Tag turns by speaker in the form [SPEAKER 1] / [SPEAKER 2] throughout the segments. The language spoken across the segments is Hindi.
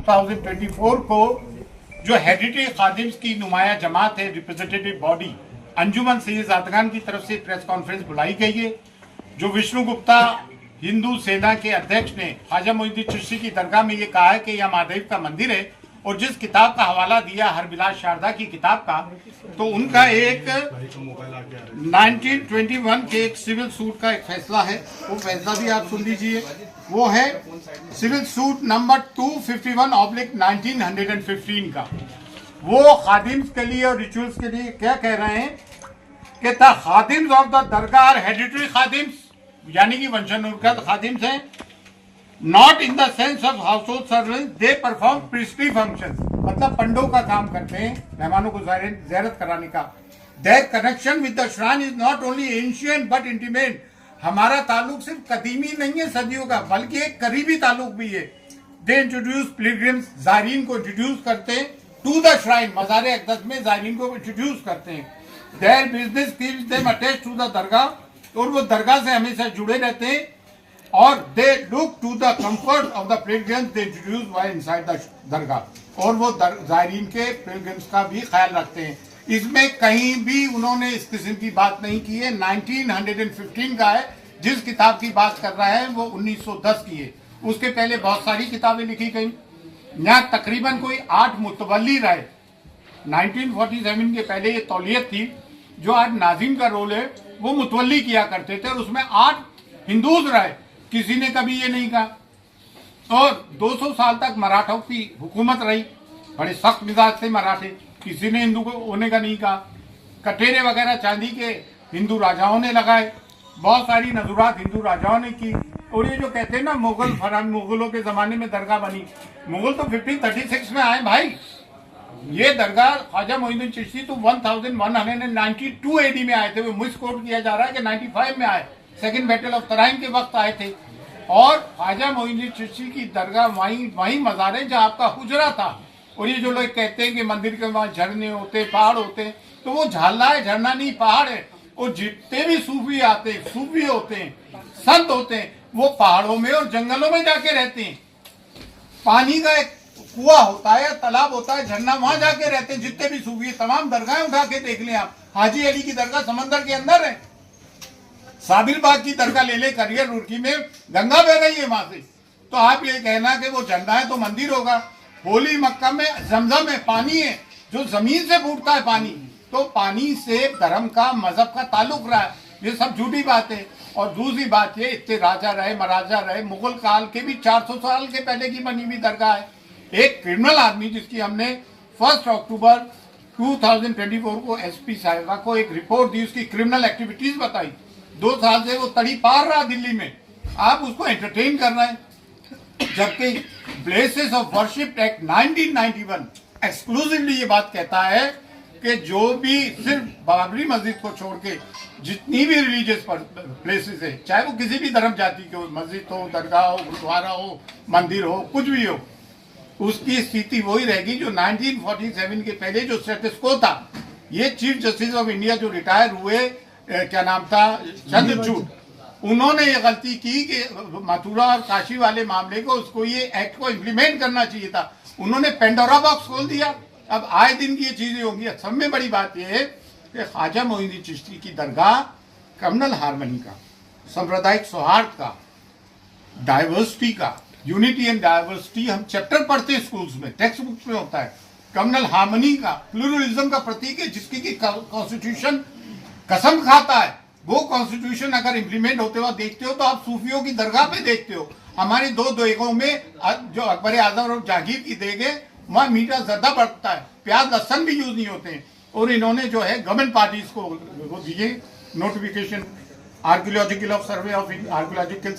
[SPEAKER 1] 2024 को जो हेरिटेज खादिम्स की नुमाया जमात है, रिप्रेजेंटेटिव बॉडी अंजुमन सैयद ज़ादगान की तरफ से प्रेस कॉन्फ्रेंस बुलाई गई है। जो विष्णु गुप्ता हिंदू सेना के अध्यक्ष ने ख्वाजा मोइनुद्दीन चिश्ती की दरगाह में ये कहा है कि यह महादेव का मंदिर है, और जिस किताब का हवाला दिया हरबिलास शारदा की किताब का, तो उनका एक 1921 के एक सिविल सूट का एक फैसला है, वो फैसला भी आप सुन लीजिए। वो है सिविल सूट नंबर 251/1915 का। वो खादिम्स के लिए और रिचुअल्स के लिए क्या कह रहे हैं कि the khadims of the dargah are hereditary khadims, यानी कि वंशानुगत खादिम्स हैं, not in the sense of household servant, they perform priestly functions, मतलब पंडों का काम करते हैं, मेहमानों को ज़ियारत कराने का। There connection with the shrine is not only ancient but intimate, हमारा ताल्लुक सिर्फ कदीमी नहीं है सदियों का, बल्कि एक करीबी ताल्लुक भी है। दे इंट्रोड्यूस पिलग्रिम्स, ज़ायरीन को इंट्रोड्यूस करते हैं टू द श्राइन, मज़ार अक़दस में ज़ायरीन को इंट्रोड्यूस करते हैं। Their business keeps them attached to the dargah, और वो दरगाह से हमेशा जुड़े रहते हैं। और they look to the comfort of the pilgrims they introduce while inside the dargah, और वो ज़ायरीन के पिलग्रिम्स का भी ख्याल रखते हैं। इसमें कहीं भी उन्होंने इस किस्म की बात नहीं की है। 1915 का है, जिस किताब की बात कर रहा है वो 1910 की है। उसके पहले बहुत सारी किताबें लिखी गई। यहाँ तकरीबन कोई 8 मुतवल्ली रहे। 1947 के पहले ये तौलियत थी, जो आज नाजिम का रोल है वो मुतवल्ली किया करते थे, और उसमें 8 हिंदूज रहे, किसी ने कभी ये नहीं कहा। और 200 साल तक मराठों की हुकूमत रही, बड़े सख्त मिजाज थे मराठे, किसी ने हिंदू को होने का नहीं कहा। कटेरे वगैरह चांदी के हिंदू राजाओं ने लगाए, बहुत सारी नजुरात हिंदू राजाओं ने की। और ये जो कहते हैं ना मुगलों के जमाने में दरगाह बनी, मुगल तो 1536 में आए भाई। ये दरगाह ख्वाजा मोइनुद्दीन चिश्ती तो 1192 AD में आए थे, वो मिस कोट किया जा रहा है कि 95 में आए, सेकेंड बैटल ऑफ तराइन के वक्त आए थे। और ख्वाजा मोइनुद्दीन चिश्ती की दरगाह वहीं मज़ार है जहाँ आपका हुजरा था। और ये जो लोग कहते हैं कि मंदिर के वहाँ झरने होते, पहाड़ होते हैं, तो वो झाला है, झरना नहीं पहाड़ है। और जितने भी सूफी आते हैं, सूफी होते हैं, संत होते हैं, वो पहाड़ों में और जंगलों में जाके रहते हैं। पानी का एक कुआं होता है, तालाब होता है, झरना, वहां जाके रहते हैं। जितने भी सूफी, तमाम दरगाहें उठा के देख लें आप। हाजी अली की दरगाह समंदर के अंदर है। साबिर बाग की दरगाह ले ले करियर रुड़की में, गंगा बह रही है वहां से। तो आप ये कहना कि वो झरना है तो मंदिर होगा। होली मक्का में जमजम है, पानी है जो जमीन से फूटता है पानी, तो पानी से धर्म का, मजहब का ताल्लुक रहा है। ये सब झूठी बात है। और दूसरी बात ये, इतने राजा रहे, महाराजा रहे, मुगल काल के भी 400 साल के पहले की बनी हुई दरगाह है। एक क्रिमिनल आदमी जिसकी हमने 1 अक्टूबर 2024 को SP साहिबा को एक रिपोर्ट दी, उसकी क्रिमिनल एक्टिविटीज बताई, 2 साल से वो तड़ी पार रहा दिल्ली में, आप उसको एंटरटेन कर रहे हैं। जबकि places of worship act 1991 exclusively ये बात कहता है कि जो भी सिर्फ बाबरी मस्जिद को छोड़ के जितनी भी रिलीजियस प्लेसेस है, चाहे वो किसी भी धर्म जाति के हो, मस्जिद हो, दरगाह हो, गुरुद्वारा हो, मंदिर हो, कुछ भी हो, उसकी स्थिति वही रहेगी जो 1947 के पहले जो स्टेटस को था। ये चीफ जस्टिस ऑफ इंडिया जो रिटायर हुए, क्या नाम था, चंद्रचूड़, उन्होंने ये गलती की कि मथुरा और काशी वाले मामले को, उसको ये एक्ट को इम्प्लीमेंट करना चाहिए था। उन्होंने पेंडोरा बॉक्स खोल दिया। अब आए दिन की ये चीजें होंगी। सब में बड़ी बात यह है कि ख्वाजा मोइनुद्दीन चिश्ती की दरगाह कम्युनल हार्मनी का, सांप्रदायिक सौहार्द का, डाइवर्सिटी का, यूनिटी एंड डाइवर्सिटी हम चैप्टर पढ़ते हैं स्कूल्स में, टेक्स्ट बुक्स में होता है। कम्युनल हार्मनी का, प्लूरलिज्म का प्रतीक है, जिसकी की कॉन्स्टिट्यूशन कसम खाता है। वो कॉन्स्टिट्यूशन अगर इम्प्लीमेंट होते हुए देखते हो तो आप सूफियों की दरगाह पे देखते हो। हमारी 2 देगों में जो अकबर आजम और जहांगीर की देग है, वहाँ मीठा ज़्यादा बढ़ता है, प्याज लहसन भी यूज नहीं होते हैं। और इन्होंने जो है गवर्नमेंट पार्टीज को वो दिए notification, archaeological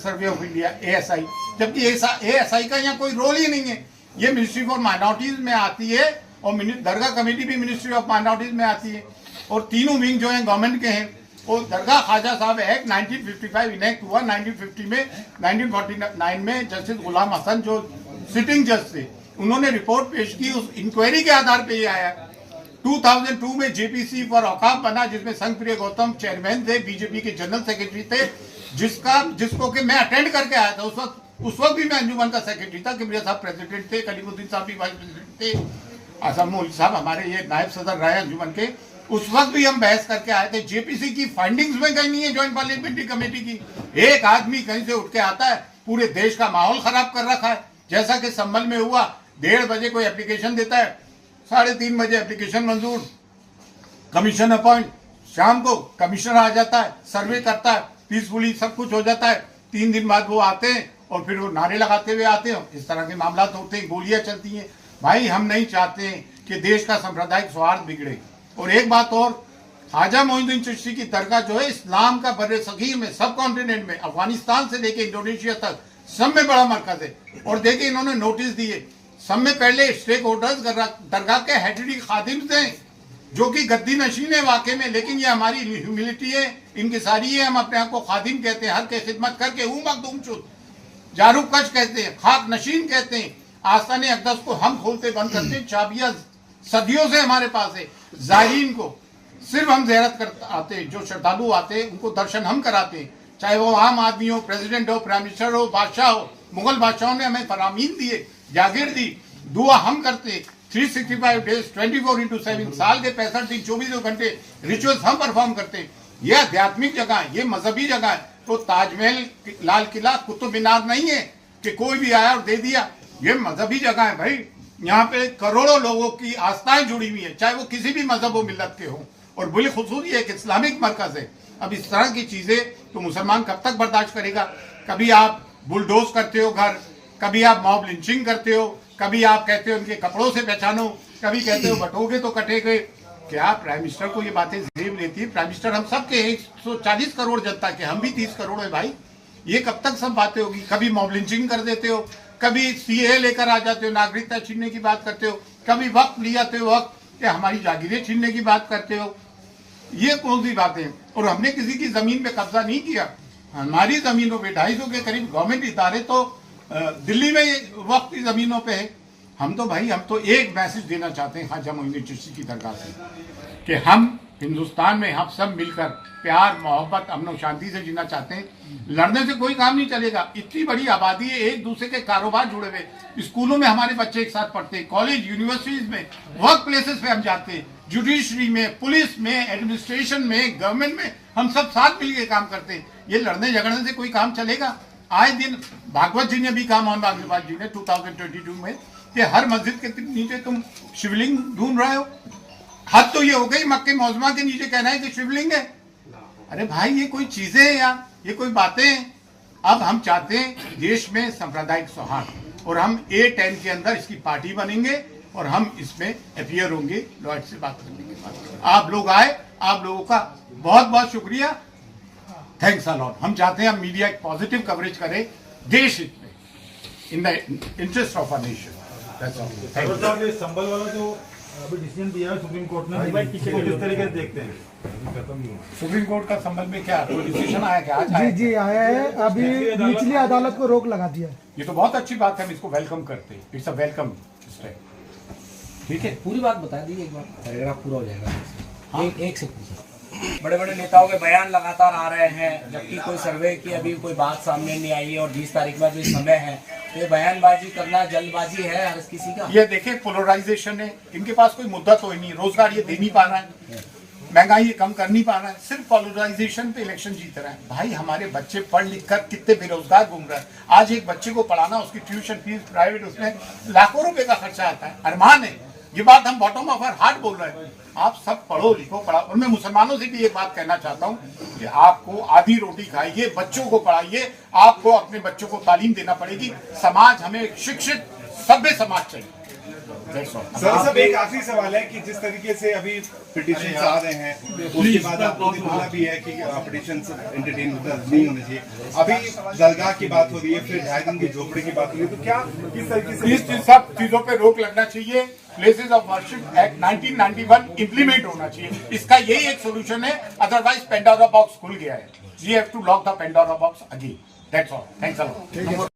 [SPEAKER 1] survey of India ASI, जबकि ASI का यहाँ कोई रोल ही नहीं है। ये मिनिस्ट्री फॉर माइनॉरिटीज में आती है, और दरगाह कमेटी भी मिनिस्ट्री ऑफ माइनॉरिटीज में आती है। और तीनों विंग जो है गवर्नमेंट के हैं। और दरगाह ख्वाजा साहब एक्ट 1955 इनेक्ट हुआ 1950 में। 1949 में जस्टिस गुलाम हसन जो सिटिंग जज थे, उन्होंने रिपोर्ट पेश की, उस इंक्वायरी के आधार पे ये आया। 2002 में JPC फॉर औकाफ बना, जिसमें संघप्रिय गौतम चेयरमैन थे, बीजेपी के जनरल सेक्रेटरी थे, जिसको कि मैं अटेंड करके आया था। उस वक्त उस वक्त भी मैं अंजुमन का सेक्रेटरी था, किबरिया साहब प्रेसिडेंट थे, कलीमुद्दीन साहब भी वाइस प्रेसिडेंट थे, आसम मौलवी साहब हमारे ये नायब सदर रहे अंजुमन के। उस वक्त भी हम बहस करके आए थे। जेपीसी की फाइंडिंग्स में कहीं नहीं है, ज्वाइंट पार्लियामेंट्री कमेटी की। एक आदमी कहीं से उठ के आता है, पूरे देश का माहौल खराब कर रखा है। जैसा कि संभल में हुआ, 1:30 बजे कोई एप्लीकेशन देता है, 3:30 बजे एप्लीकेशन मंजूर, कमीशन अपॉइंट, शाम को कमिश्नर आ जाता है, सर्वे करता है, पीसफुली सब कुछ हो जाता है। 3 दिन बाद वो आते हैं और फिर वो नारे लगाते हुए आते हैं। इस तरह के मामला होते हैं, गोलियां चलती हैं। भाई हम नहीं चाहते कि देश का सांप्रदायिक सौहार्द बिगड़े। और एक बात और, ख्वाजा मोइनुद्दीन चिश्ती की दरगाह जो है इस्लाम का बर्रे सगीर में, सब कॉन्टिनेंट में, अफगानिस्तान से लेके इंडोनेशिया तक सब में बड़ा मरकज है। और देखिए इन्होंने नोटिस दिए, सब में पहले स्टेक होल्डर्स दरगाह के हेडरी खादिम्स हैं जो कि गद्दी नशीन है वाकई में, लेकिन ये हमारी ह्यूमिलिटी है, इनकी सारी है। हम अपने आप को खादिम कहते हैं, हर के खिदमत करके हूँ मखदूम शुद, जारू कश कहते हैं, खाक नशीन कहते हैं। आस्ताने अक़दस को हम खोलते बंद करते हैं, चाबियां सदियों से हमारे पास है। ज़ायरीन को सिर्फ हम ज़ियारत कर आते हैं, जो श्रद्धालु आते हैं उनको दर्शन हम कराते हैं, चाहे वो आम आदमी हो, प्रेसिडेंट हो, प्राइम मिनिस्टर हो, बादशाह हो। मुगल बादशाहों ने हमें फरामीन दिए, जागीर दी, दुआ हम करते। 365 डेज 24/7 साल के 65 दिन 24 घंटे रिचुअल्स हम परफॉर्म करते हैं। ये आध्यात्मिक जगह है, ये मजहबी जगह है। तो ताजमहल, लाल किला, कुतुब मीनार नहीं है कि कोई भी आया और दे दिया। ये मजहबी जगह है भाई, यहाँ पे करोड़ों लोगों की आस्थाएं जुड़ी हुई है, चाहे वो किसी भी मजहब व मिल्लत के हों। और बिलखुसूस ये एक इस्लामिक मरकज है। अब इस तरह की चीजें तो मुसलमान कब तक बर्दाश्त करेगा? कभी आप बुलडोज करते हो घर, कभी आप मॉब लिंचिंग करते हो, कभी आप कहते हो उनके कपड़ों से पहचानो, कभी कहते हो बटोगे तो कटेगे। क्या प्राइम मिनिस्टर को ये बातें जेब लेती है? प्राइम मिनिस्टर हम सब के 140 करोड़ जनता के, हम भी 30 करोड़ है भाई। ये कब तक सब बातें होगी? कभी मॉब लिंचिंग कर देते हो, कभी सीए लेकर आ जाते हो, नागरिकता छीनने की बात करते हो, कभी वक्त ले जाते हो, वक्त कि हमारी जागीरें छीनने की बात करते हो। ये कौन सी बातें? और हमने किसी की जमीन पे कब्जा नहीं किया। हमारी जमीनों पे 250 के करीब गवर्नमेंट इदारे तो दिल्ली में वक्त की जमीनों पे है। हम तो एक मैसेज देना चाहते हैं ख्वाजा मोइनुद्दीन चिश्ती की दरगाह से कि हम हिंदुस्तान में हम सब मिलकर प्यार, मोहब्बत, अमन और शांति से जीना चाहते हैं। लड़ने से कोई काम नहीं चलेगा। इतनी बड़ी आबादी है, एक दूसरे के कारोबार जुड़े हुए। स्कूलों में हमारे बच्चे एक साथ पढ़ते हैं, कॉलेज, यूनिवर्सिटीज में, वर्क प्लेसेस पे हम जाते हैं, जुडिशरी में, पुलिस में, एडमिनिस्ट्रेशन में, गवर्नमेंट में, हम सब साथ मिलकर काम करते हैं। ये लड़ने झगड़ने से कोई काम चलेगा? आए दिन भागवत जी ने भी कहा, मोहन भागवत जी ने 2022 में, कि हर मस्जिद के नीचे तुम शिवलिंग ढूंढ रहे हो। हद तो ये हो गई, मक्के मौजमा के नीचे कहना है कि शिवलिंग है। अरे भाई ये कोई चीजें हैं यार, ये कोई बातें हैं? अब हम चाहते हैं देश में सांप्रदायिक सौहार्द, और हम A10 के अंदर इसकी पार्टी बनेंगे और हम इसमें अपियर होंगे। लॉर्ड से बात करने के बाद आप लोग आए, आप लोगों का बहुत बहुत शुक्रिया, थैंक्स अ लॉट। हम चाहते हैं हम मीडिया एक पॉजिटिव कवरेज करें देश हित में, in the interest of a nation.
[SPEAKER 2] Sambhal वाला जो अभी डिसीजन दिया है सुप्रीम कोर्ट ने, किस तरीके से देखते हैं?
[SPEAKER 1] सुप्रीम कोर्ट का संबंध में क्या कोई डिसीजन आया क्या? आज
[SPEAKER 3] जी आया है, अभी निचली अदालत को रोक लगा दिया है।
[SPEAKER 1] ये तो बहुत अच्छी बात है, हम इसको वेलकम करते हैं। It's a welcome step. ठीक है,
[SPEAKER 4] पूरी बात बता दीजिए एक बार, पैराग्राफ पूरा हो जाएगा।
[SPEAKER 1] हाँ?
[SPEAKER 4] एक से पूछा। बड़े बड़े नेताओं के बयान लगातार आ रहे हैं, जबकि कोई सर्वे की अभी कोई बात सामने नहीं आई है, और 20 तारीख में जो समय है, तो ये बयानबाजी करना जल्दबाजी है हर किसी का।
[SPEAKER 1] ये देखिए पोलराइजेशन है, इनके पास कोई मुद्दा तो ही नहीं, रोजगार ये दे नहीं पा रहा है, महंगाई ये कम कर नहीं पा रहा है, सिर्फ पोलराइजेशन पे इलेक्शन जीत रहा है। भाई हमारे बच्चे पढ़ लिख कर कितने बेरोजगार घूम रहे हैं। आज एक बच्चे को पढ़ाना, उसकी ट्यूशन फीस प्राइवेट, उसमें लाखों रुपए का खर्चा आता है। अरमान है, ये बात हम बॉटम ऑफ आवर हार्ट बोल रहे हैं। आप सब पढ़ो लिखो पढ़ा। और मैं मुसलमानों से भी एक बात कहना चाहता हूँ कि आपको आधी रोटी खाइए, बच्चों को पढ़ाइए, आपको अपने बच्चों को तालीम देना पड़ेगी। समाज हमें शिक्षित सभ्य समाज चाहिए।
[SPEAKER 2] सर सब एक आखिरी सवाल है कि जिस तरीके से अभी पिटीशन आ रहे हैं, उसके बाद आपने बोला भी है कि पिटीशन एंटरटेन नहीं होने चाहिए। अभी दरगाह की बात हो रही है, फिर 2.5 दिन की झोपड़ी की बात हो रही है, तो क्या किस तरीके से
[SPEAKER 1] इस सब चीजों पे रोक लगना चाहिए। Places of worship act 1991 implement होना चाहिए। इसका यही एक सोल्यूशन है, अदरवाइज पेंडोरा बॉक्स खुल गया है। We have to lock the Pandora box again. That's all. Thanks a lot.